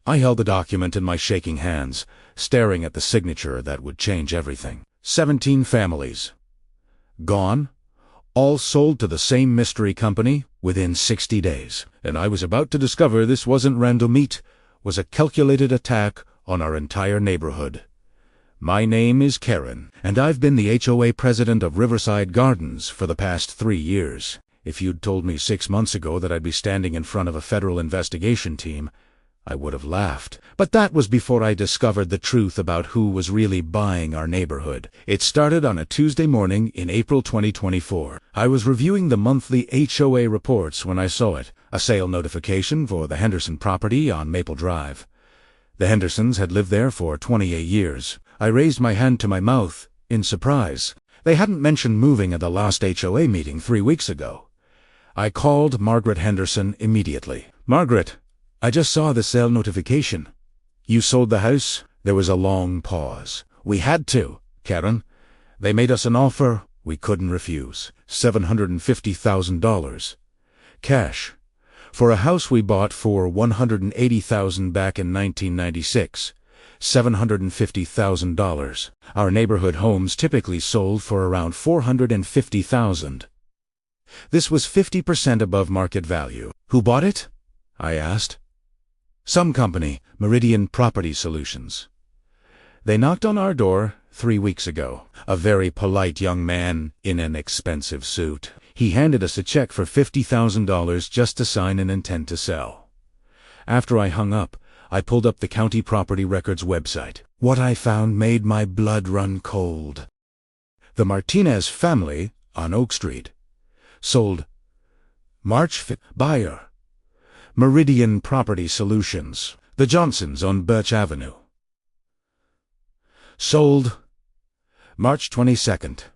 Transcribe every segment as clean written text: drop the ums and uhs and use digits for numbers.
I held the document in my shaking hands, staring at the signature that would change everything. 17 families. Gone. All sold to the same mystery company within 60 days. And I was about to discover this wasn't random meat, was a calculated attack on our entire neighborhood. My name is Karen, and I've been the HOA President of Riverside Gardens for the past 3 years. If you'd told me 6 months ago that I'd be standing in front of a federal investigation team, I would have laughed. But that was before I discovered the truth about who was really buying our neighborhood. It started on a Tuesday morning in April 2024. I was reviewing the monthly HOA reports when I saw it, a sale notification for the Henderson property on Maple Drive. The Hendersons had lived there for 28 years. I raised my hand to my mouth in surprise. They hadn't mentioned moving at the last HOA meeting 3 weeks ago. I called Margaret Henderson immediately. "Margaret, I just saw the sale notification. You sold the house?" There was a long pause. "We had to, Karen. They made us an offer we couldn't refuse. $750,000. Cash. For a house we bought for $180,000 back in 1996. $750,000. Our neighborhood homes typically sold for around $450,000. This was 50% above market value. Who bought it?" I asked. "Some company, Meridian Property Solutions. They knocked on our door 3 weeks ago. A very polite young man in an expensive suit. He handed us a check for $50,000 just to sign an intent to sell." After I hung up, I pulled up the county property records website. What I found made my blood run cold. The Martinez family on Oak Street sold March 5th. Buyer, Meridian Property Solutions. The Johnsons on Birch Avenue. Sold March 22nd.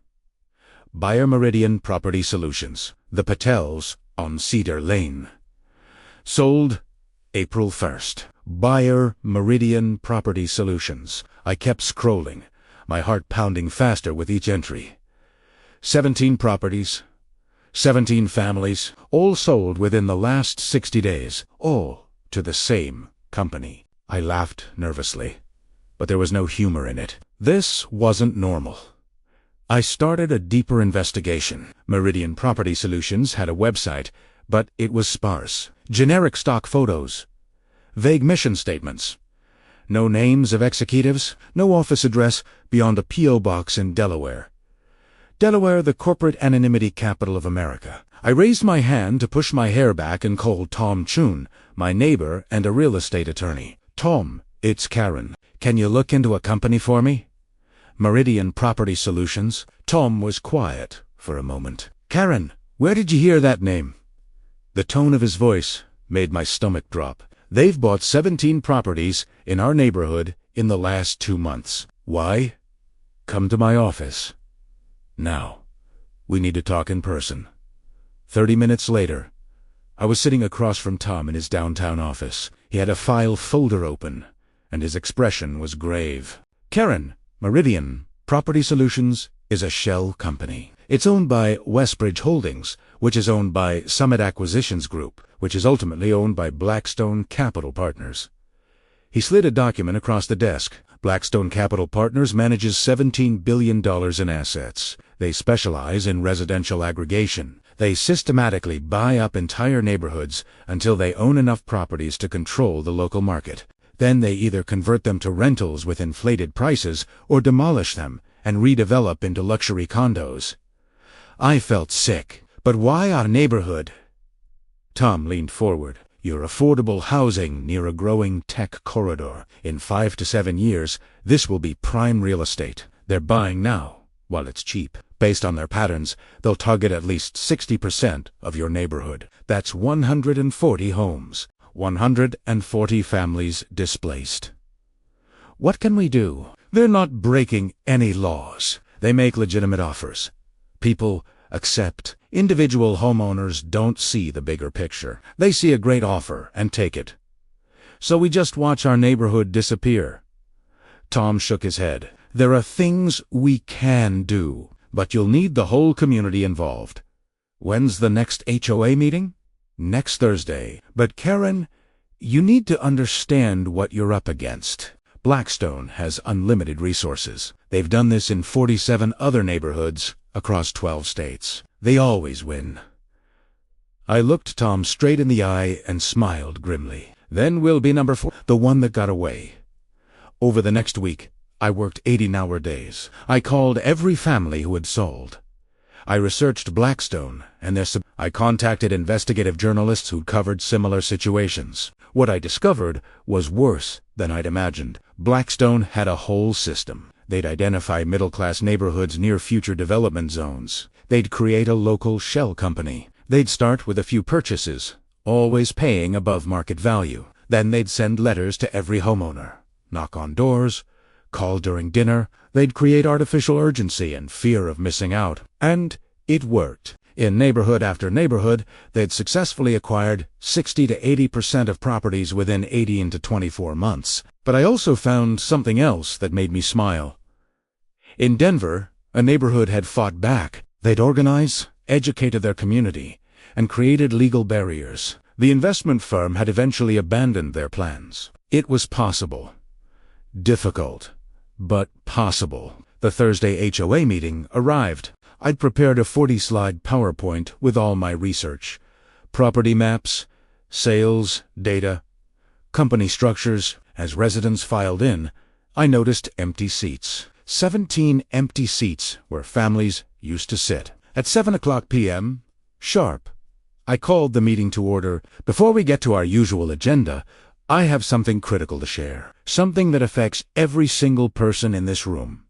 Buyer, Meridian Property Solutions. The Patels on Cedar Lane. Sold April 1st. Buyer, Meridian Property Solutions. I kept scrolling, my heart pounding faster with each entry. 17 properties. 17 families, all sold within the last 60 days, all to the same company. I laughed nervously, but there was no humor in it. This wasn't normal. I started a deeper investigation. Meridian Property Solutions had a website, but it was sparse. Generic stock photos. Vague mission statements. No names of executives, no office address beyond a P.O. box in Delaware. Delaware, the corporate anonymity capital of America. I raised my hand to push my hair back and called Tom Chun, my neighbor and a real estate attorney. "Tom, it's Karen. Can you look into a company for me?" "Meridian Property Solutions." Tom was quiet for a moment. "Karen, where did you hear that name?" The tone of his voice made my stomach drop. "They've bought 17 properties in our neighborhood in the last 2 months. Why? Come to my office. Now, we need to talk in person." 30 minutes later, I was sitting across from Tom in his downtown office. He had a file folder open, and his expression was grave. "Karen, Meridian Property Solutions is a shell company. It's owned by Westbridge Holdings, which is owned by Summit Acquisitions Group, which is ultimately owned by Blackstone Capital Partners." He slid a document across the desk. Blackstone Capital Partners manages $17 billion in assets. They specialize in residential aggregation. They systematically buy up entire neighborhoods until they own enough properties to control the local market. Then they either convert them to rentals with inflated prices or demolish them and redevelop into luxury condos. I felt sick. But why our neighborhood? Tom leaned forward. "Your affordable housing near a growing tech corridor. In 5 to 7 years, this will be prime real estate. They're buying now, while it's cheap. Based on their patterns, they'll target at least 60% of your neighborhood. That's 140 homes, 140 families displaced. What can we do? They're not breaking any laws. They make legitimate offers. People accept. Individual homeowners don't see the bigger picture. They see a great offer and take it. So we just watch our neighborhood disappear." Tom shook his head. "There are things we can do, but you'll need the whole community involved." "When's the next HOA meeting?" "Next Thursday. But Karen, You need to understand what you're up against. Blackstone has unlimited resources. They've done this in 47 other neighborhoods across 12 states. They always win. I looked Tom straight in the eye and smiled grimly. Then we'll be number 4, the one that got away. Over the next week, I worked 80-hour days. I called every family who had sold. I researched Blackstone and I contacted investigative journalists who'd covered similar situations. What I discovered was worse than I'd imagined. Blackstone had a whole system. They'd identify middle-class neighborhoods near future development zones. They'd create a local shell company. They'd start with a few purchases, always paying above market value. Then they'd send letters to every homeowner, knock on doors, call during dinner. They'd create artificial urgency and fear of missing out. And it worked. In neighborhood after neighborhood, they'd successfully acquired 60 to 80% of properties within 18 to 24 months. But I also found something else that made me smile. In Denver, a neighborhood had fought back. They'd organized, educated their community, and created legal barriers. The investment firm had eventually abandoned their plans. It was possible. Difficult, but possible. The Thursday HOA meeting arrived. I'd prepared a 40-slide PowerPoint with all my research. Property maps, sales, data, company structures. As residents filed in, I noticed empty seats. 17 empty seats where families used to sit. At 7:00 p.m., sharp, I called the meeting to order. Before we get to our usual agenda, I have something critical to share. Something that affects every single person in this room.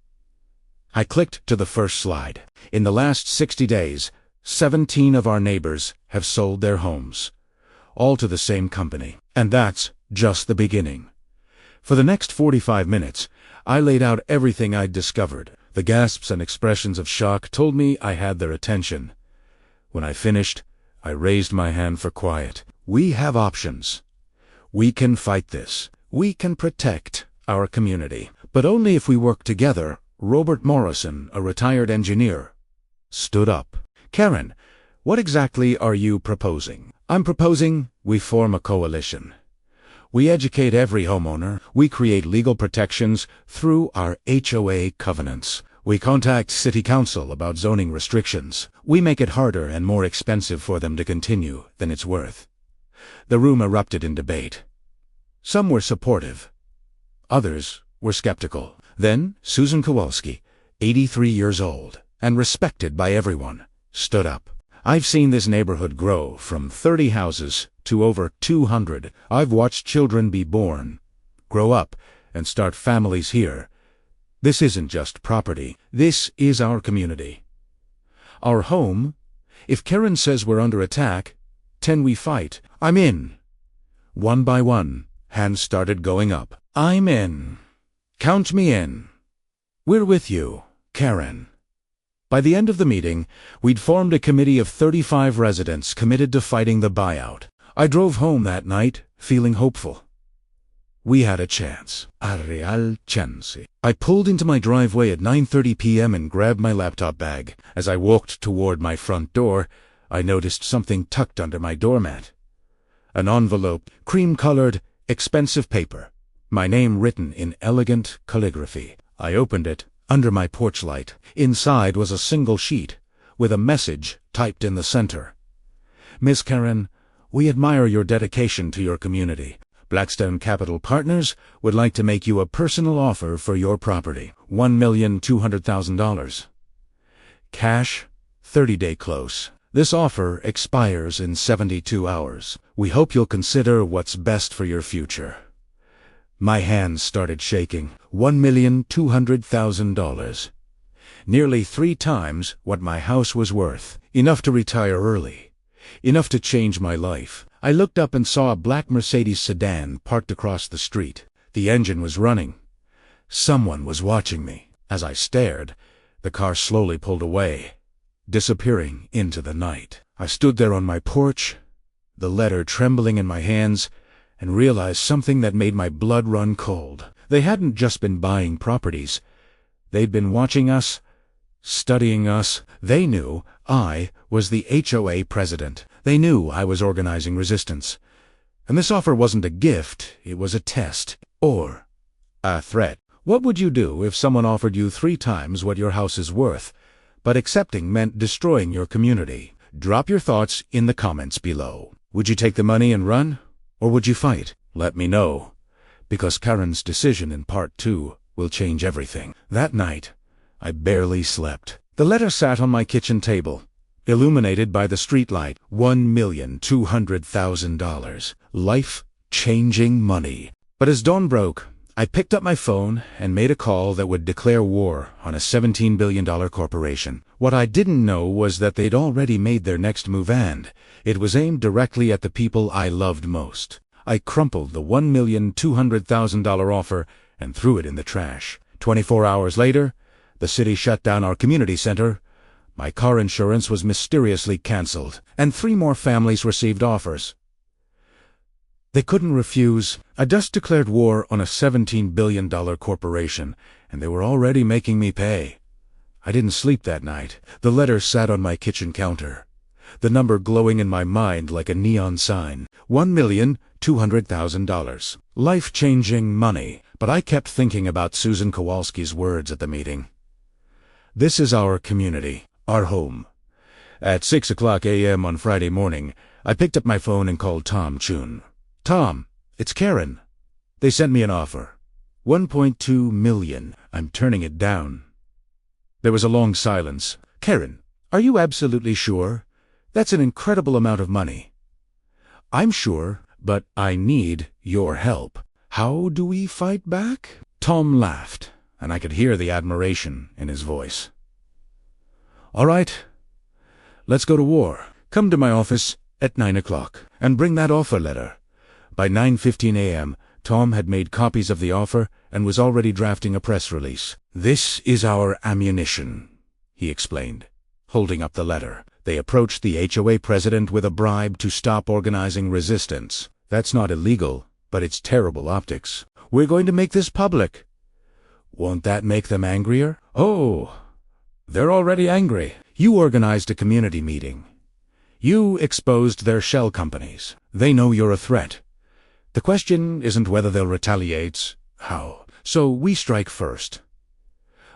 I clicked to the first slide. In the last 60 days, 17 of our neighbors have sold their homes, all to the same company. And that's just the beginning. For the next 45 minutes, I laid out everything I'd discovered. The gasps and expressions of shock told me I had their attention. When I finished, I raised my hand for quiet. We have options. We can fight this. We can protect our community. But only if we work together. Robert Morrison, a retired engineer, stood up. Karen, what exactly are you proposing? I'm proposing we form a coalition. We educate every homeowner. We create legal protections through our HOA covenants. We contact City Council about zoning restrictions. We make it harder and more expensive for them to continue than it's worth. The room erupted in debate. Some were supportive. Others were skeptical. Then Susan Kowalski, 83 years old and respected by everyone, stood up. I've seen this neighborhood grow from 30 houses to over 200. I've watched children be born, grow up, and start families here. This isn't just property. This is our community. Our home. If Karen says we're under attack, 10 we fight. I'm in. One by one, hands started going up. I'm in. Count me in. We're with you, Karen. By the end of the meeting, we'd formed a committee of 35 residents committed to fighting the buyout. I drove home that night, feeling hopeful. We had a chance. A real chance. I pulled into my driveway at 9:30 p.m. and grabbed my laptop bag. As I walked toward my front door, I noticed something tucked under my doormat. An envelope, cream-colored, expensive paper. My name written in elegant calligraphy. I opened it under my porch light. Inside was a single sheet, with a message typed in the center. Miss Karen, we admire your dedication to your community. Blackstone Capital Partners would like to make you a personal offer for your property. $1,200,000. Cash, 30-day close. This offer expires in 72 hours. We hope you'll consider what's best for your future. My hands started shaking. $1,200,000. Nearly 3 times what my house was worth. Enough to retire early. Enough to change my life. I looked up and saw a black Mercedes sedan parked across the street. The engine was running. Someone was watching me. As I stared, the car slowly pulled away, disappearing into the night. I stood there on my porch, the letter trembling in my hands, and realized something that made my blood run cold. They hadn't just been buying properties. They'd been watching us, studying us. They knew I was the HOA president. They knew I was organizing resistance. And this offer wasn't a gift, it was a test, or a threat. What would you do if someone offered you 3 times what your house is worth, but accepting meant destroying your community? Drop your thoughts in the comments below. Would you take the money and run, or would you fight? Let me know, because Karen's decision in part 2 will change everything. That night, I barely slept. The letter sat on my kitchen table, illuminated by the streetlight. $1,200,000. Life-changing money. But as dawn broke, I picked up my phone and made a call that would declare war on a $17 billion corporation. What I didn't know was that they'd already made their next move, and it was aimed directly at the people I loved most. I crumpled the $1,200,000 offer and threw it in the trash. 24 hours later, the city shut down our community center. My car insurance was mysteriously canceled, and 3 more families received offers they couldn't refuse. I just declared war on a $17 billion corporation, and they were already making me pay. I didn't sleep that night. The letter sat on my kitchen counter, the number glowing in my mind like a neon sign. $1,200,000. Life-changing money. But I kept thinking about Susan Kowalski's words at the meeting. This is our community, our home. At 6:00 a.m. on Friday morning, I picked up my phone and called Chun. Tom, it's Karen. They sent me an offer. $1.2 million. I'm turning it down. There was a long silence. Karen, are you absolutely sure? That's an incredible amount of money. I'm sure, but I need your help. How do we fight back? Tom laughed, and I could hear the admiration in his voice. All right, let's go to war. Come to my office at 9 o'clock and bring that offer letter. By 9:15 a.m., Tom had made copies of the offer and was already drafting a press release. This is our ammunition, he explained, holding up the letter. They approached the HOA president with a bribe to stop organizing resistance. That's not illegal, but it's terrible optics. We're going to make this public. Won't that make them angrier? Oh, they're already angry. You organized a community meeting. You exposed their shell companies. They know you're a threat. The question isn't whether they'll retaliate, how. So we strike first.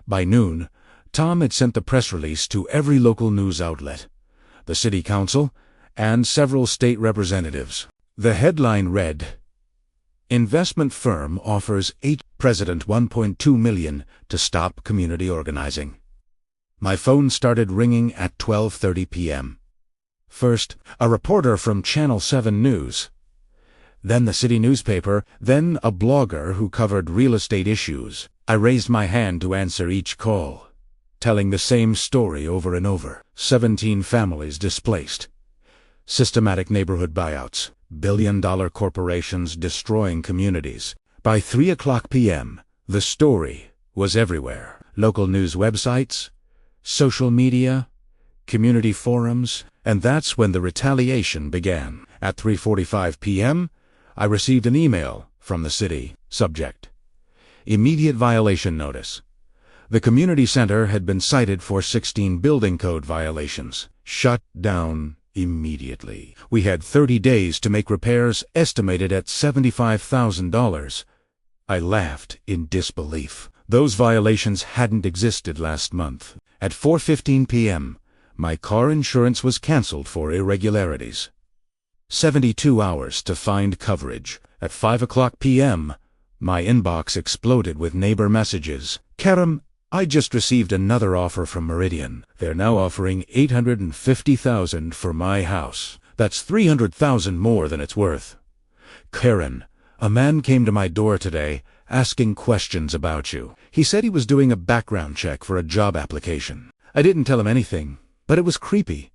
By noon, Tom had sent the press release to every local news outlet, the city council, and several state representatives. The headline read, "Investment firm offers HOA President $1.2 million to stop community organizing." My phone started ringing at 12:30 p.m. First, a reporter from Channel 7 News. Then the city newspaper, then a blogger who covered real estate issues. I raised my hand to answer each call, telling the same story over and over. 17 families displaced. Systematic neighborhood buyouts. Billion-dollar corporations destroying communities. By 3:00 p.m., the story was everywhere. Local news websites, social media, community forums, and that's when the retaliation began. At 3:45 p.m., I received an email from the city. Subject: Immediate violation notice. The community center had been cited for 16 building code violations. Shut down immediately. We had 30 days to make repairs, estimated at $75,000. I laughed in disbelief. Those violations hadn't existed last month. At 4:15 p.m., my car insurance was canceled for irregularities. 72 hours to find coverage. At 5:00 p.m., my inbox exploded with neighbor messages. Karen, I just received another offer from Meridian. They're now offering $850,000 for my house. That's $300,000 more than it's worth. Karen, a man came to my door today asking questions about you. He said he was doing a background check for a job application. I didn't tell him anything, but it was creepy.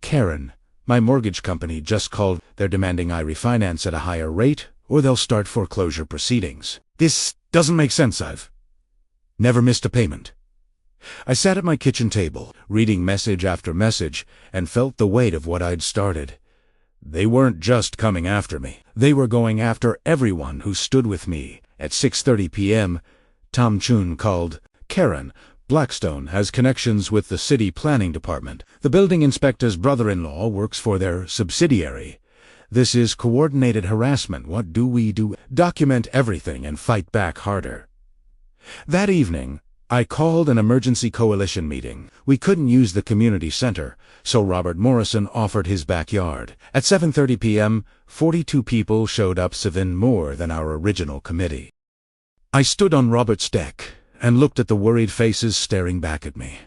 Karen, my mortgage company just called. They're demanding I refinance at a higher rate, or they'll start foreclosure proceedings. This doesn't make sense. I've never missed a payment. I sat at my kitchen table, reading message after message, and felt the weight of what I'd started. They weren't just coming after me. They were going after everyone who stood with me. At 6:30 p.m., Chun called. Karen, Blackstone has connections with the city planning department. The building inspector's brother-in-law works for their subsidiary. This is coordinated harassment. What do we do? Document everything and fight back harder. That evening, I called an emergency coalition meeting. We couldn't use the community center, so Robert Morrison offered his backyard. At 7:30 p.m., 42 people showed up, 7 more than our original committee. I stood on Robert's deck and looked at the worried faces staring back at me.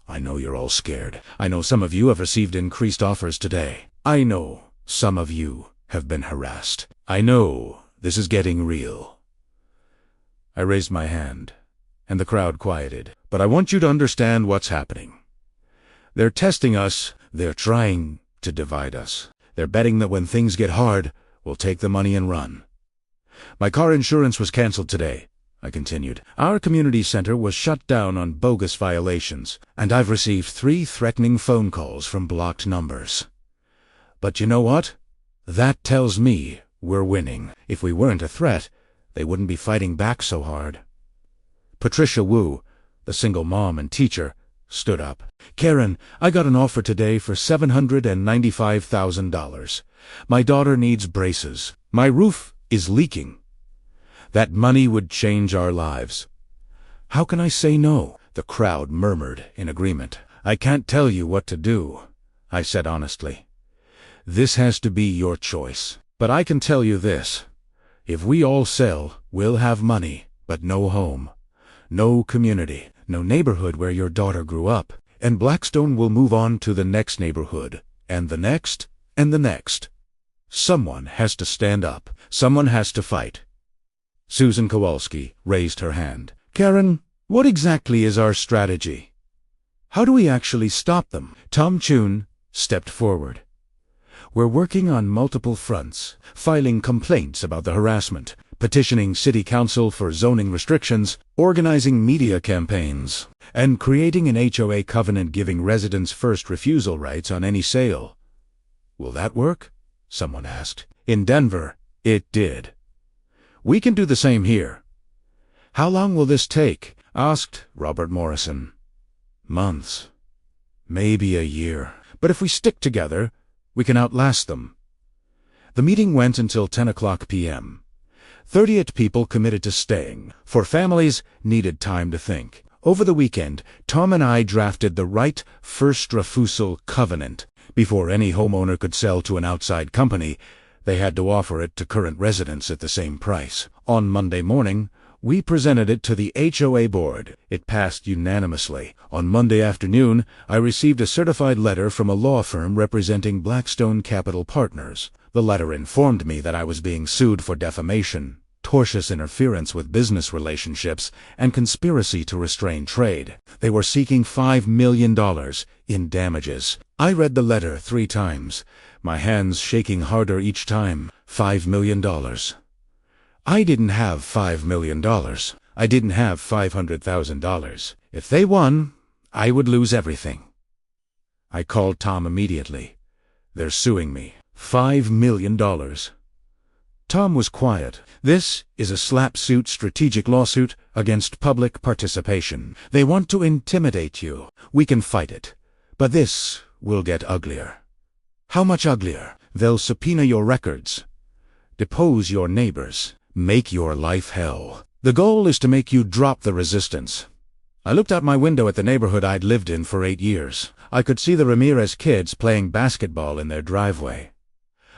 I know you're all scared. I know some of you have received increased offers today. I know some of you have been harassed. I know this is getting real. I raised my hand, and the crowd quieted. But I want you to understand what's happening. They're testing us. They're trying to divide us. They're betting that when things get hard, we'll take the money and run. My car insurance was canceled today, I continued. Our community center was shut down on bogus violations, and I've received 3 threatening phone calls from blocked numbers. But you know what? That tells me we're winning. If we weren't a threat, they wouldn't be fighting back so hard. Patricia Wu, the single mom and teacher, stood up. Karen, I got an offer today for $795,000. My daughter needs braces. My roof is leaking. That money would change our lives. How can I say no? The crowd murmured in agreement. I can't tell you what to do, I said honestly. This has to be your choice. But I can tell you this. If we all sell, we'll have money, but no home, no community, no neighborhood where your daughter grew up, and Blackstone will move on to the next neighborhood, and the next, and the next. Someone has to stand up. Someone has to fight. Susan Kowalski raised her hand. Karen, what exactly is our strategy? How do we actually stop them? Tom Chun stepped forward. We're working on multiple fronts, filing complaints about the harassment, petitioning city council for zoning restrictions, organizing media campaigns, and creating an HOA covenant giving residents first refusal rights on any sale. Will that work? Someone asked. In Denver, it did. We can do the same here. How long will this take? Asked Robert Morrison. Months. Maybe a year. But if we stick together, we can outlast them. The meeting went until 10 o'clock p.m. 38 people committed to staying, for families needed time to think. Over the weekend, Tom and I drafted the right first refusal covenant. Before any homeowner could sell to an outside company, they had to offer it to current residents at the same price. On Monday morning, we presented it to the HOA board. It passed unanimously. On Monday afternoon, I received a certified letter from a law firm representing Blackstone Capital Partners. The letter informed me that I was being sued for defamation, tortious interference with business relationships, and conspiracy to restrain trade. They were seeking $5 million in damages. I read the letter 3 times, my hands shaking harder each time. $5 million. I didn't have $5 million. I didn't have $500,000. If they won, I would lose everything. I called Tom immediately. They're suing me. $5 million. Tom was quiet. This is a SLAPP suit, strategic lawsuit against public participation. They want to intimidate you. We can fight it. But this will get uglier. How much uglier? They'll subpoena your records, depose your neighbors, make your life hell. The goal is to make you drop the resistance. I looked out my window at the neighborhood I'd lived in for 8 years. I could see the Ramirez kids playing basketball in their driveway.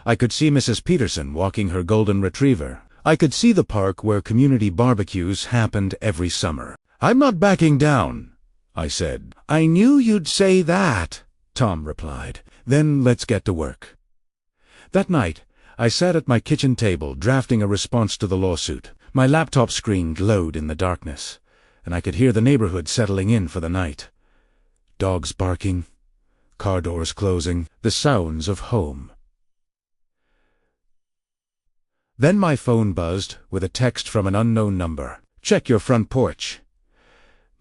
I could see Mrs. Peterson walking her golden retriever. I could see the park where community barbecues happened every summer. I'm not backing down, I said. I knew you'd say that, Tom replied. Then let's get to work. That night, I sat at my kitchen table drafting a response to the lawsuit. My laptop screen glowed in the darkness, and I could hear the neighborhood settling in for the night. Dogs barking, car doors closing, the sounds of home. Then my phone buzzed with a text from an unknown number. Check your front porch.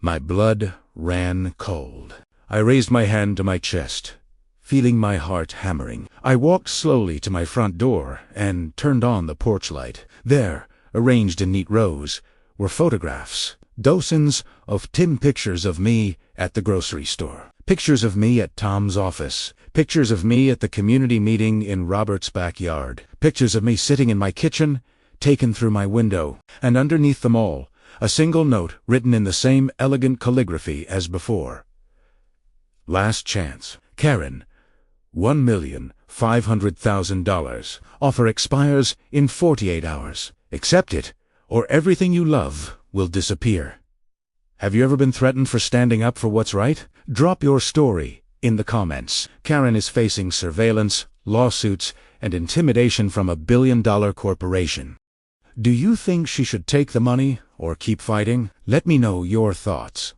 My blood ran cold. I raised my hand to my chest, feeling my heart hammering. I walked slowly to my front door and turned on the porch light. There, arranged in neat rows, were photographs, dozens of Tim pictures of me at the grocery store. Pictures of me at Tom's office. Pictures of me at the community meeting in Robert's backyard. Pictures of me sitting in my kitchen, taken through my window. And underneath them all, a single note written in the same elegant calligraphy as before. Last chance. Karen. $1,500,000. Offer expires in 48 hours. Accept it, or everything you love will disappear. Have you ever been threatened for standing up for what's right? Drop your story in the comments. Karen is facing surveillance, lawsuits, and intimidation from a billion-dollar corporation. Do you think she should take the money or keep fighting? Let me know your thoughts.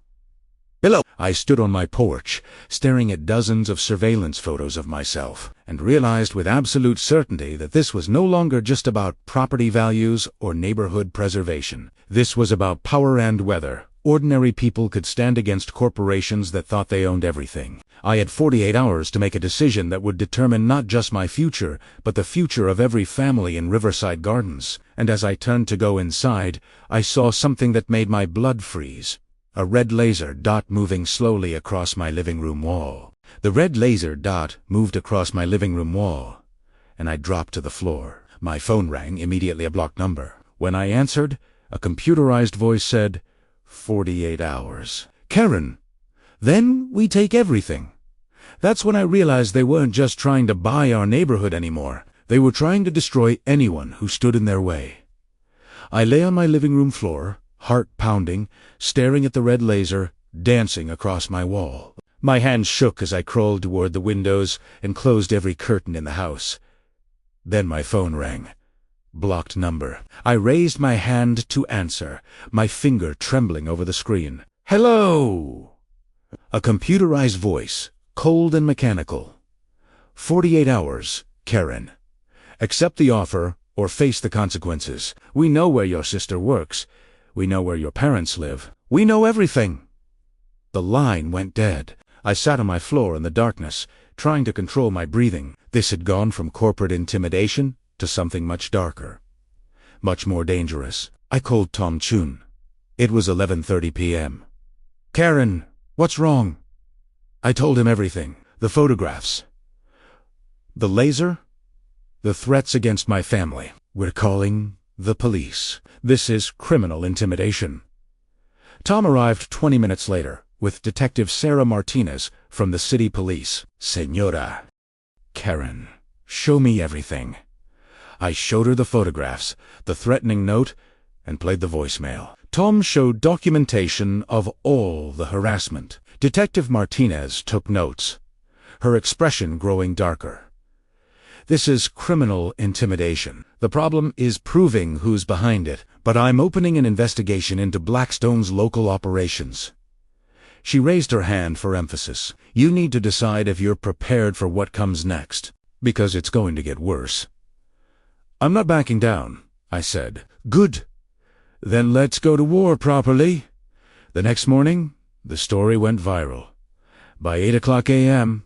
Below. I stood on my porch, staring at dozens of surveillance photos of myself, and realized with absolute certainty that this was no longer just about property values or neighborhood preservation. This was about power and whether ordinary people could stand against corporations that thought they owned everything. I had 48 hours to make a decision that would determine not just my future, but the future of every family in Riverside Gardens. And as I turned to go inside, I saw something that made my blood freeze. A red laser dot moving slowly across my living room wall. The red laser dot moved across my living room wall, and I dropped to the floor. My phone rang, immediately a blocked number. When I answered, a computerized voice said, 48 hours. Karen, then we take everything. That's when I realized they weren't just trying to buy our neighborhood anymore. They were trying to destroy anyone who stood in their way. I lay on my living room floor, heart pounding, staring at the red laser dancing across my wall. My hands shook as I crawled toward the windows and closed every curtain in the house. Then my phone rang. Blocked number. I raised my hand to answer, my finger trembling over the screen. Hello! A computerized voice, cold and mechanical. 48 hours, Karen. Accept the offer or face the consequences. We know where your sister works. We know where your parents live. We know everything. The line went dead. I sat on my floor in the darkness, trying to control my breathing. This had gone from corporate intimidation to something much darker, much more dangerous. I called Tom Chun. It was 11:30 p.m. Karen, what's wrong? I told him everything. The photographs. The laser. The threats against my family. We're calling the police. This is criminal intimidation. Tom arrived 20 minutes later with Detective Sarah Martinez from the city police. Señora. Karen, show me everything. I showed her the photographs, the threatening note, and played the voicemail. Tom showed documentation of all the harassment. Detective Martinez took notes, her expression growing darker. This is criminal intimidation. The problem is proving who's behind it, but I'm opening an investigation into Blackstone's local operations. She raised her hand for emphasis. You need to decide if you're prepared for what comes next, because it's going to get worse. I'm not backing down, I said. Good. Then let's go to war properly. The next morning, the story went viral. By 8 a.m.,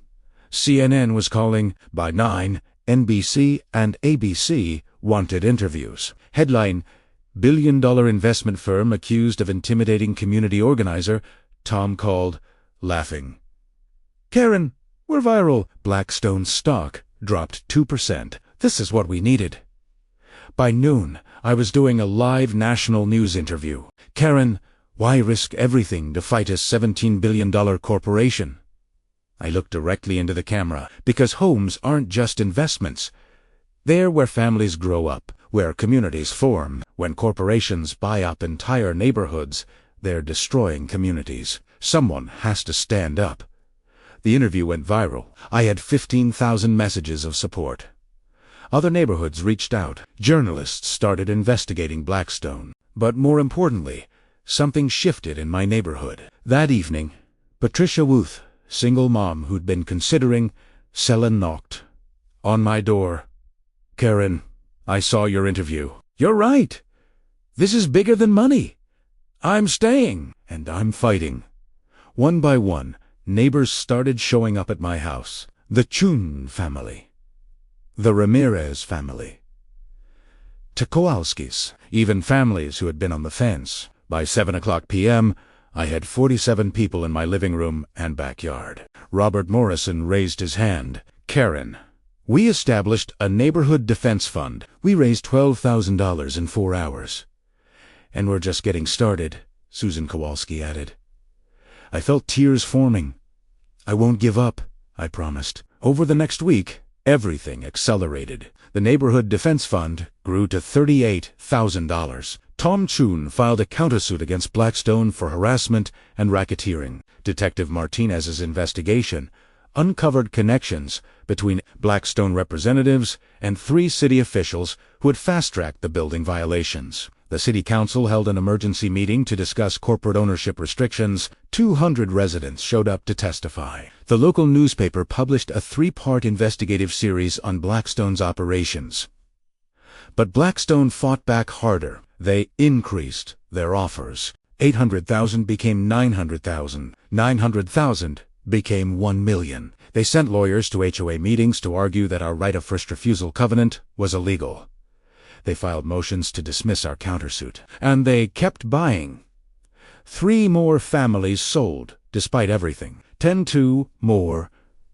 CNN was calling. By 9, NBC and ABC wanted interviews. Headline, billion-dollar investment firm accused of intimidating community organizer. Tom called, laughing. Karen, we're viral. Blackstone's stock dropped 2%. This is what we needed. By noon, I was doing a live national news interview. Karen, why risk everything to fight a $17 billion corporation? I looked directly into the camera, because homes aren't just investments. They're where families grow up, where communities form. When corporations buy up entire neighborhoods, they're destroying communities. Someone has to stand up. The interview went viral. I had 15,000 messages of support. Other neighborhoods reached out. Journalists started investigating Blackstone. But more importantly, something shifted in my neighborhood. That evening, Patricia Wuth, single mom who'd been considering selling, knocked on my door. Karen, I saw your interview. You're right. This is bigger than money. I'm staying, and I'm fighting. One by one, neighbors started showing up at my house. The Chun family. The Ramirez family. Kowalskis, even families who had been on the fence. By 7 p.m., I had 47 people in my living room and backyard. Robert Morrison raised his hand. Karen. We established a neighborhood defense fund. We raised $12,000 in 4 hours. And we're just getting started, Susan Kowalski added. I felt tears forming. I won't give up, I promised. Over the next week, everything accelerated. The neighborhood defense fund grew to $38,000. Tom Chun filed a countersuit against Blackstone for harassment and racketeering. Detective Martinez's investigation uncovered connections between Blackstone representatives and 3 city officials who had fast-tracked the building violations. The city council held an emergency meeting to discuss corporate ownership restrictions. 200 residents showed up to testify. The local newspaper published a 3-part investigative series on Blackstone's operations. But Blackstone fought back harder. They increased their offers. $800,000 became $900,000. $900,000 became $1 million. They sent lawyers to HOA meetings to argue that our right of first refusal covenant was illegal. They filed motions to dismiss our countersuit. And they kept buying. 3 more families sold, despite everything. 10 more,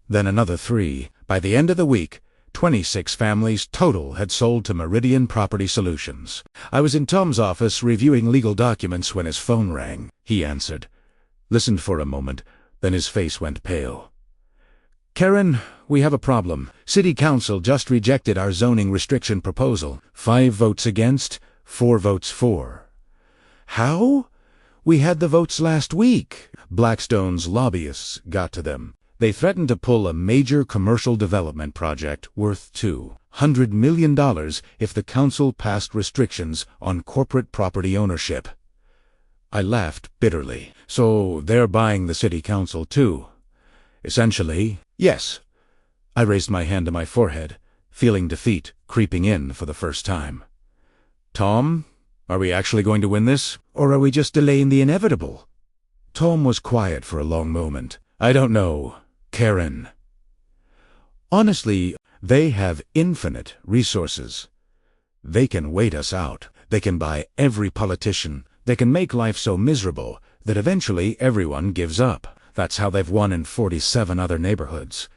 then another 3. By the end of the week, 26 families total had sold to Meridian Property Solutions. I was in Tom's office reviewing legal documents when his phone rang. He answered, listened for a moment, then his face went pale. Karen, we have a problem. City Council just rejected our zoning restriction proposal. 5 votes against, 4 votes for. How? We had the votes last week. Blackstone's lobbyists got to them. They threatened to pull a major commercial development project worth $200 million if the council passed restrictions on corporate property ownership. I laughed bitterly. So they're buying the city council too? Essentially, yes. I raised my hand to my forehead, feeling defeat creeping in for the first time. Tom, are we actually going to win this? Or are we just delaying the inevitable? Tom was quiet for a long moment. I don't know, Karen. Honestly, they have infinite resources. They can wait us out. They can buy every politician. They can make life so miserable that eventually everyone gives up. That's how they've won in 47 other neighborhoods.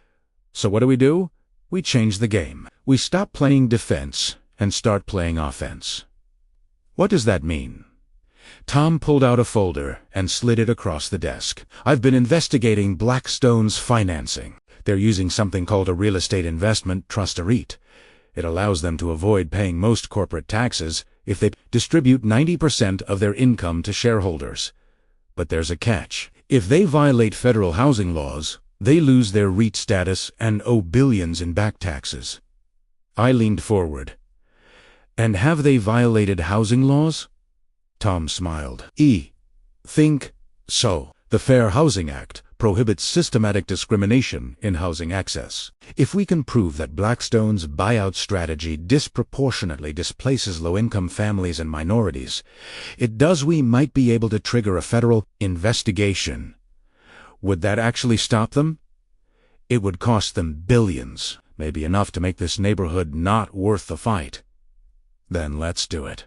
So what do? We change the game. We stop playing defense and start playing offense. What does that mean? Tom pulled out a folder and slid it across the desk. I've been investigating Blackstone's financing. They're using something called a real estate investment trust, a REIT. It allows them to avoid paying most corporate taxes if they distribute 90% of their income to shareholders. But there's a catch. If they violate federal housing laws, they lose their REIT status and owe billions in back taxes. I leaned forward. And have they violated housing laws? Tom smiled. Think so. The Fair Housing Act prohibits systematic discrimination in housing access. If we can prove that Blackstone's buyout strategy disproportionately displaces low-income families and minorities, we might be able to trigger a federal investigation. Would that actually stop them? It would cost them billions, maybe enough to make this neighborhood not worth the fight. Then let's do it.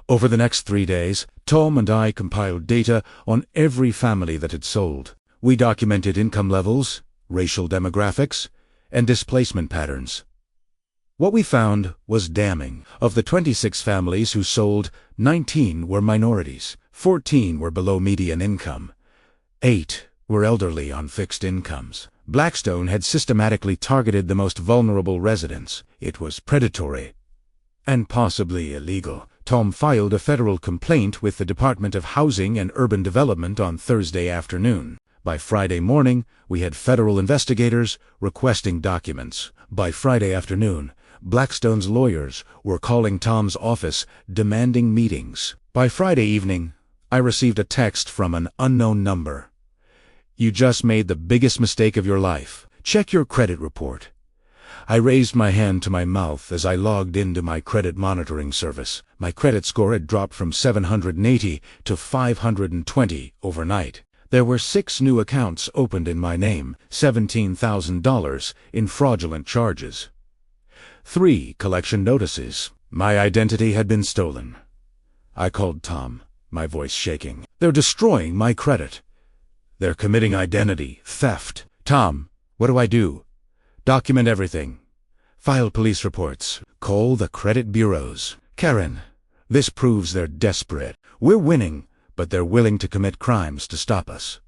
Over the next 3 days, Tom and I compiled data on every family that had sold. We documented income levels, racial demographics, and displacement patterns. What we found was damning. Of the 26 families who sold, 19 were minorities, 14 were below median income, 8 were elderly on fixed incomes. Blackstone had systematically targeted the most vulnerable residents. It was predatory and possibly illegal. Tom filed a federal complaint with the Department of Housing and Urban Development on Thursday afternoon. By Friday morning, we had federal investigators requesting documents. By Friday afternoon, Blackstone's lawyers were calling Tom's office, demanding meetings. By Friday evening, I received a text from an unknown number. You just made the biggest mistake of your life. Check your credit report. I raised my hand to my mouth as I logged into my credit monitoring service. My credit score had dropped from 780 to 520 overnight. There were 6 new accounts opened in my name, $17,000 in fraudulent charges. 3 collection notices. My identity had been stolen. I called Tom. my voice shaking. "They're destroying my credit. They're committing identity theft. Tom, what do I do?" "Document everything. File police reports. Call the credit bureaus." "Karen, this proves they're desperate. We're winning, but they're willing to commit crimes to stop us."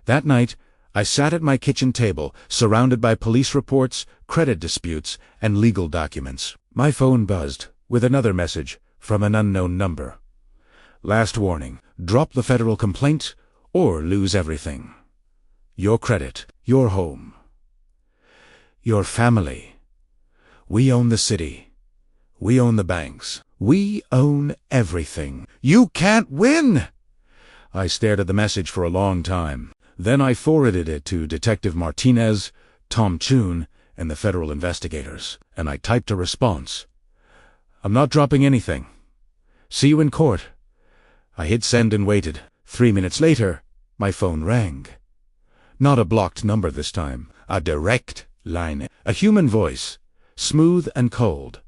That night, I sat at my kitchen table, surrounded by police reports, credit disputes, and legal documents. My phone buzzed with another message from an unknown number. "Last warning. Drop the federal complaint or lose everything. Your credit, your home, your family. We own the city. We own the banks. We own everything. You can't win!" I stared at the message for a long time. Then I forwarded it to Detective Martinez, Tom Chun, and the federal investigators, and I typed a response. "I'm not dropping anything. See you in court." I hit send and waited. 3 minutes later, my phone rang. Not a blocked number this time, a direct line. A human voice, smooth and cold.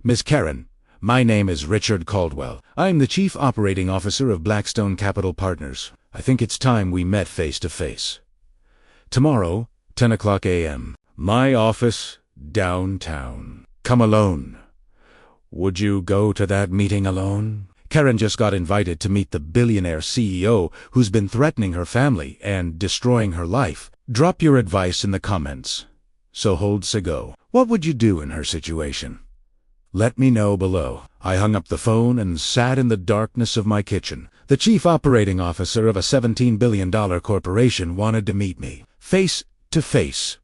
"Miss Karen, my name is Richard Caldwell. I'm the Chief Operating Officer of Blackstone Capital Partners. I think it's time we met face to face. Tomorrow, 10 o'clock a.m. My office, downtown. Come alone." Would you go to that meeting alone? Karen just got invited to meet the billionaire CEO who's been threatening her family and destroying her life. Drop your advice in the comments. So hold Sego. What would you do in her situation? Let me know below. I hung up the phone and sat in the darkness of my kitchen. The chief operating officer of a $17 billion corporation wanted to meet me, face to face,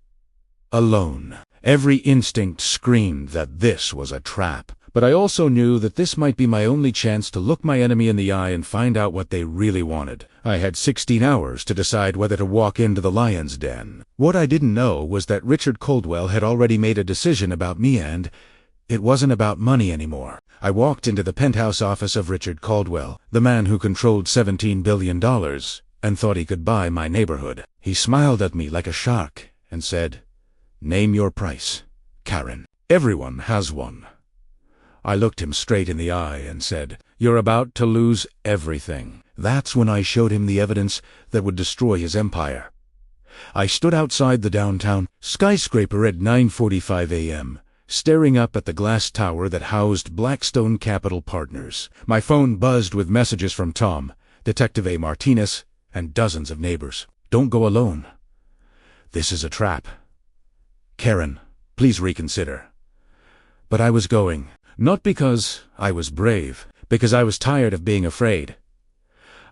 alone. Every instinct screamed that this was a trap, but I also knew that this might be my only chance to look my enemy in the eye and find out what they really wanted. I had 16 hours to decide whether to walk into the lion's den. What I didn't know was that Richard Caldwell had already made a decision about me, and it wasn't about money anymore. I walked into the penthouse office of Richard Caldwell, the man who controlled $17 billion, and thought he could buy my neighborhood. He smiled at me like a shark and said, "Name your price, Karen. Everyone has one." I looked him straight in the eye and said, "You're about to lose everything." That's when I showed him the evidence that would destroy his empire. I stood outside the downtown skyscraper at 9:45 a.m., staring up at the glass tower that housed Blackstone Capital Partners. My phone buzzed with messages from Tom, Detective A. Martinez, and dozens of neighbors. "Don't go alone. This is a trap. Karen, please reconsider." But I was going, not because I was brave, because I was tired of being afraid.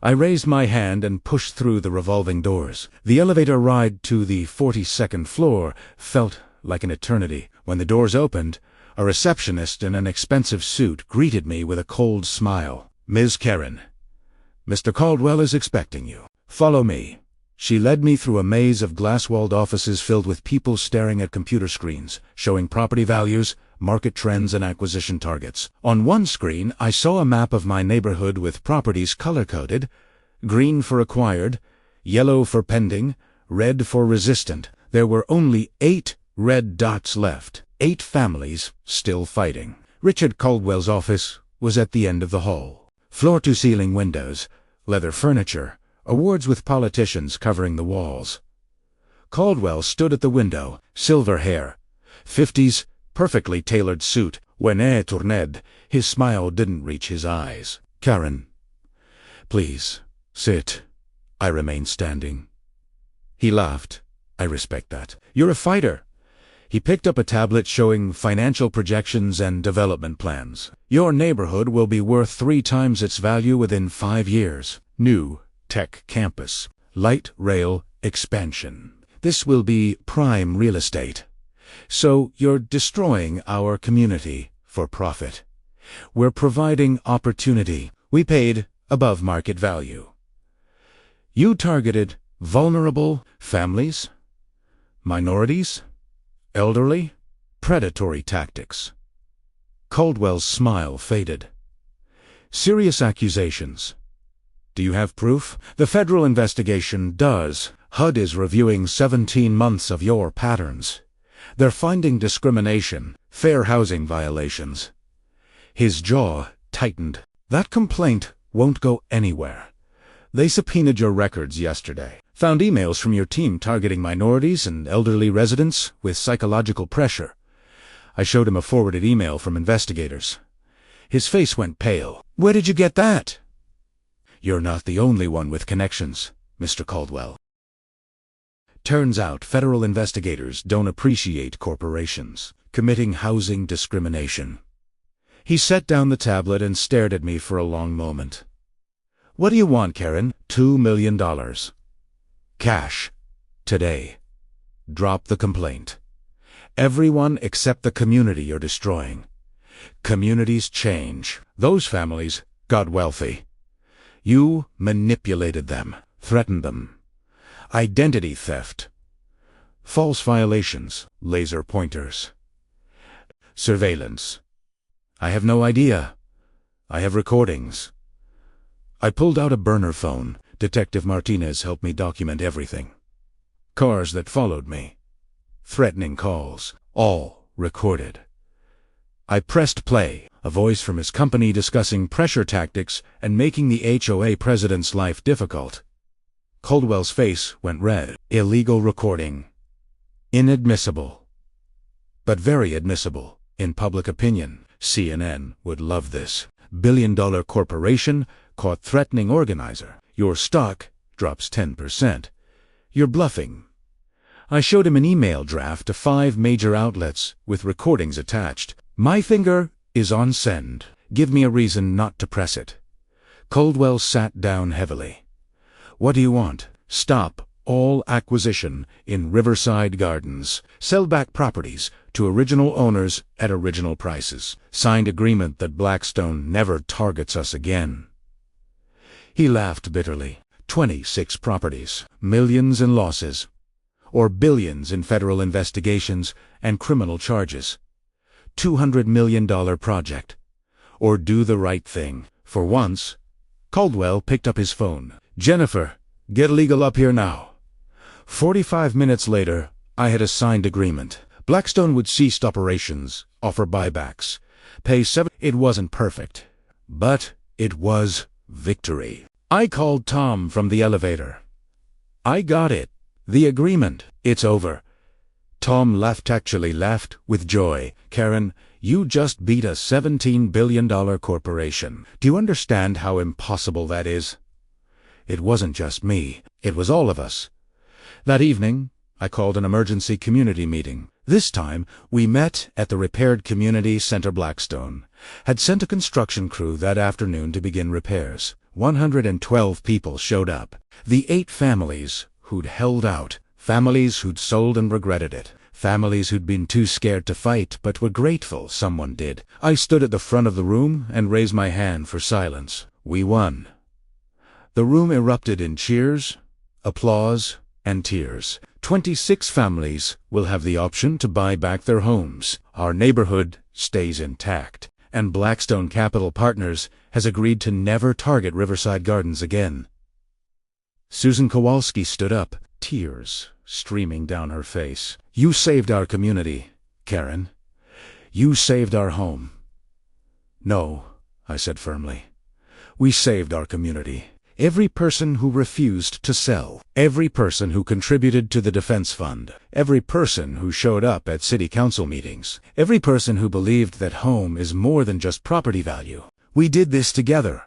I raised my hand and pushed through the revolving doors. The elevator ride to the 42nd floor felt like an eternity. When the doors opened, a receptionist in an expensive suit greeted me with a cold smile. "Ms. Karen, Mr. Caldwell is expecting you. Follow me." She led me through a maze of glass-walled offices filled with people staring at computer screens, showing property values, market trends, and acquisition targets. On one screen, I saw a map of my neighborhood with properties color-coded: green for acquired, yellow for pending, red for resistant. There were only 8 red dots left, 8 families still fighting. Richard Caldwell's office was at the end of the hall. Floor-to-ceiling windows, leather furniture, awards with politicians covering the walls. Caldwell stood at the window, silver hair, 50s, perfectly tailored suit. When he turned, his smile didn't reach his eyes. "Karen, please, sit." I remained standing. He laughed. "I respect that. You're a fighter." He picked up a tablet showing financial projections and development plans. "Your neighborhood will be worth 3 times its value within 5 years. New tech campus, light rail expansion. This will be prime real estate. So you're destroying our community for profit. We're providing opportunity. We paid above market value. You targeted vulnerable families, minorities, elderly, predatory tactics." Caldwell's smile faded. "Serious accusations. Do you have proof?" "The federal investigation does. HUD is reviewing 17 months of your patterns. They're finding discrimination, fair housing violations." His jaw tightened. "That complaint Won't go anywhere. They subpoenaed your records yesterday. Found emails from your team targeting minorities and elderly residents with psychological pressure. I showed him a forwarded email from investigators. His face went pale. Where did you get that? You're not the only one with connections, Mr. Caldwell. Turns out federal investigators don't appreciate corporations committing housing discrimination. He set down the tablet and stared at me for a long moment. What do you want, Karen? $2 million. Cash. Today. Drop the complaint. Everyone except the community you're destroying. Communities change. Those families got wealthy. You manipulated them, threatened them. Identity theft. False violations, laser pointers. Surveillance. I have no idea. I have recordings. I pulled out a burner phone. Detective Martinez helped me document everything. Cars that followed me. Threatening calls. All recorded. I pressed play. A voice from his company discussing pressure tactics and making the HOA president's life difficult. Caldwell's face went red. Illegal recording. Inadmissible. But very admissible, in public opinion. CNN would love this. Billion-dollar corporation caught threatening organizer. Your stock drops 10%. You're bluffing. I showed him an email draft to 5 major outlets with recordings attached. My finger is on send. Give me a reason not to press it. Caldwell sat down heavily. What do you want? Stop all acquisition in Riverside Gardens. Sell back properties to original owners at original prices. Signed agreement that Blackstone never targets us again. He laughed bitterly. 26 properties. Millions in losses. Or billions in federal investigations and criminal charges. $200 million project. Or do the right thing. For once, Caldwell picked up his phone. Jennifer, get legal up here now. 45 minutes later, I had a signed agreement. Blackstone would cease operations, offer buybacks, pay $7. It wasn't perfect, but it was victory. I called Tom from the elevator. I got it. The agreement. It's over. Tom laughed, actually laughed with joy. Karen, you just beat a $17 billion corporation. Do you understand how impossible that is? It wasn't just me. It was all of us. That evening, I called an emergency community meeting. This time, we met at the repaired community center. Blackstone had sent a construction crew that afternoon to begin repairs. 112 people showed up. The 8 families who'd held out. Families who'd sold and regretted it. Families who'd been too scared to fight but were grateful someone did. I stood at the front of the room and raised my hand for silence. We won. The room erupted in cheers, applause, and tears. 26 families will have the option to buy back their homes. Our neighborhood stays intact. And Blackstone Capital Partners has agreed to never target Riverside Gardens again. Susan Kowalski stood up, tears streaming down her face. You saved our community, Karen. You saved our home. No, I said firmly. We saved our community. Every person who refused to sell. Every person who contributed to the defense fund. Every person who showed up at city council meetings. Every person who believed that home is more than just property value. We did this together.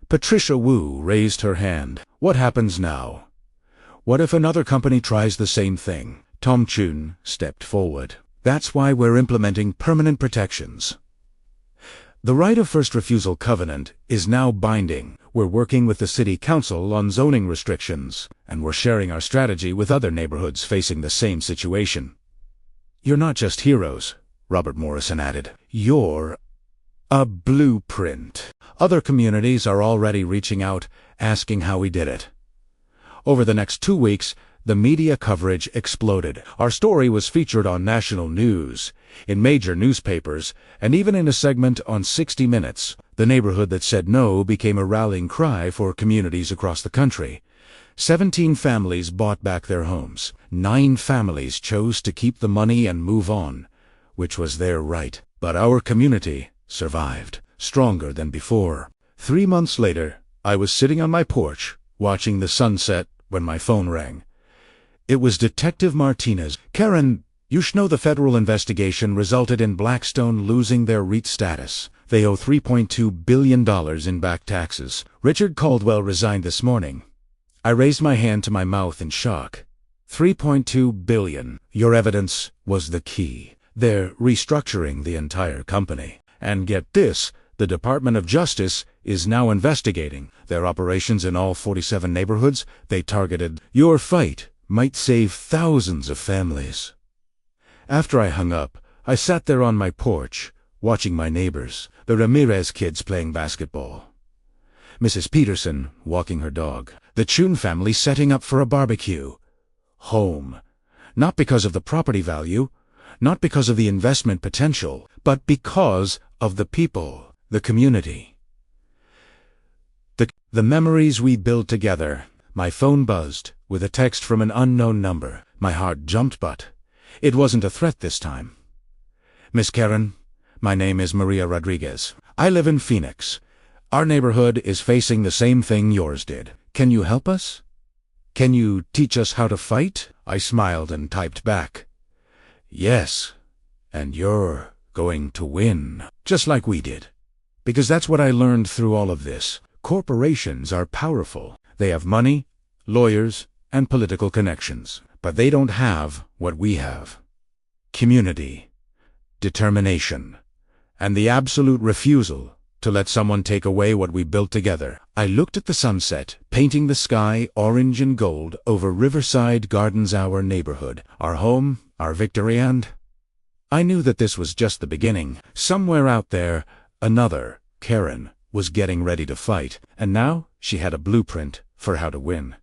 Patricia Wu raised her hand. What happens now? What if another company tries the same thing? Tom Chun stepped forward. That's why we're implementing permanent protections. The right of first refusal covenant is now binding. We're working with the city council on zoning restrictions, and we're sharing our strategy with other neighborhoods facing the same situation. You're not just heroes, Robert Morrison added. You're a blueprint. Other communities are already reaching out, asking how we did it. Over the next 2 weeks, the media coverage exploded. Our story was featured on national news, in major newspapers, and even in a segment on 60 Minutes. The neighborhood that said no became a rallying cry for communities across the country. 17 families bought back their homes. 9 families chose to keep the money and move on, which was their right. But our community survived, stronger than before. 3 months later, I was sitting on my porch, watching the sunset, when my phone rang. It was Detective Martinez. "Karen, you should know the federal investigation resulted in Blackstone losing their REIT status. They owe $3.2 billion in back taxes. Richard Caldwell resigned this morning." I raised my hand to my mouth in shock. $3.2 billion. Your evidence was the key. They're restructuring the entire company. And get this, the Department of Justice is now investigating their operations in all 47 neighborhoods they targeted. Your fight might save thousands of families. After I hung up, I sat there on my porch, watching my neighbors, the Ramirez kids playing basketball, Mrs. Peterson walking her dog, the Chun family setting up for a barbecue. Home. Not because of the property value, not because of the investment potential, but because of the people, the community. The memories we built together. My phone buzzed with a text from an unknown number. My heart jumped, but it wasn't a threat this time. "Miss Karen, my name is Maria Rodriguez. I live in Phoenix. Our neighborhood is facing the same thing yours did. Can you help us? Can you teach us how to fight?" I smiled and typed back, "Yes, and you're going to win, just like we did." Because that's what I learned through all of this. Corporations are powerful. They have money, lawyers, and political connections. But they don't have what we have. Community, determination, and the absolute refusal to let someone take away what we built together. I looked at the sunset, painting the sky orange and gold over Riverside Gardens, our neighborhood, our home, our victory, and I knew that this was just the beginning. Somewhere out there, another Karen was getting ready to fight, and now she had a blueprint for how to win.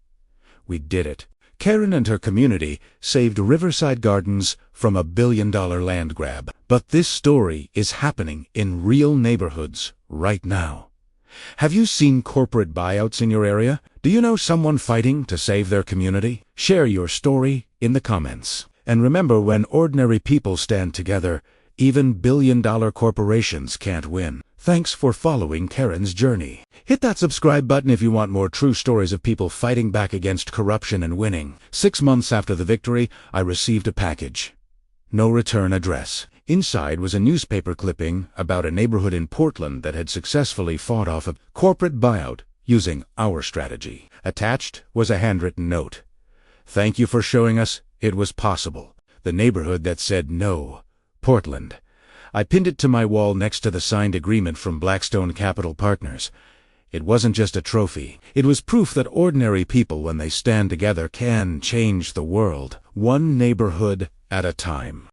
We did it. Karen and her community saved Riverside Gardens from a billion-dollar land grab. But this story is happening in real neighborhoods right now. Have you seen corporate buyouts in your area? Do you know someone fighting to save their community? Share your story in the comments. And remember, when ordinary people stand together, even billion-dollar corporations can't win. Thanks for following Karen's journey. Hit that subscribe button if you want more true stories of people fighting back against corruption and winning. 6 months after the victory, I received a package. No return address. Inside was a newspaper clipping about a neighborhood in Portland that had successfully fought off a corporate buyout using our strategy. Attached was a handwritten note. "Thank you for showing us it was possible." The neighborhood that said no. Portland. I pinned it to my wall next to the signed agreement from Blackstone Capital Partners. It wasn't just a trophy. It was proof that ordinary people, when they stand together, can change the world, one neighborhood at a time.